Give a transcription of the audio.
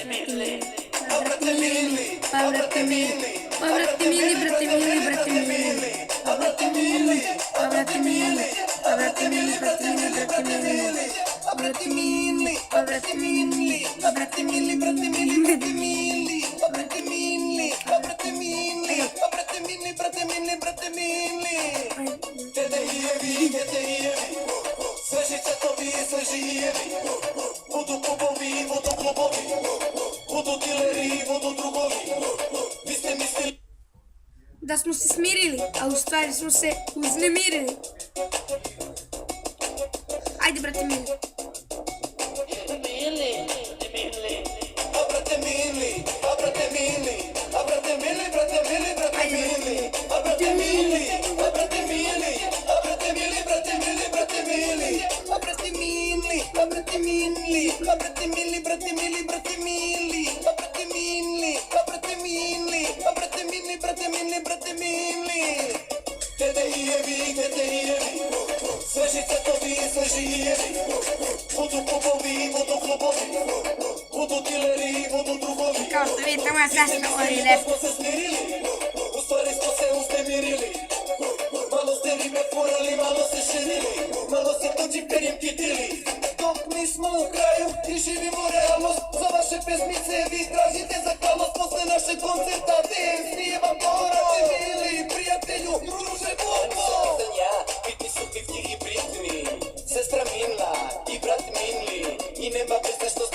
mili, brate mili, brate mili, brate mili, brate mili, brate mili, brate mili, brate mili, brate mili, brate mili, brate mili, brate mili, brate mili, brate mili, brate mili, brate mili, brate mili, brate mili, brate mili, brate mili. Sveži cvjetovi, sveži jevi, budu kubovi, budu klubovi, budu dileri, budu drugovi, vi ste mislili da smo se smirili, a u stvari smo se uznemirili. Ajde, brate mili. Brate mili, brate mili, brate mili, brate mili, brate mili, brate mili, brate mili, brate mili, brate mili, brate mili, brate mili, brate mili, brate mili, brate mili, brate mili, brate mili, brate mili, brate mili, brate mili, brate mili. Gdje jevi, sveži cvjetovi, sveži jevi, budu kubovi, budu klubovi, budu dileri, budu drugovi. Kao što vidite, moja sestra voli rap. Smo se smirili, u stvari smo se uznemirili. Malo ste rime furali, malo se širili, malo se tuđi perjem kitili. Dok mi smo u kraju i živimo realnost, za vaše pesmice vi tražite zahvalnost. Posle našeg koncerta dance, nije vam to, brate mili, prijatelju, druže Bobo. Biti su ti i Britni, sestra Minla i brat Minli, i nema bez nešto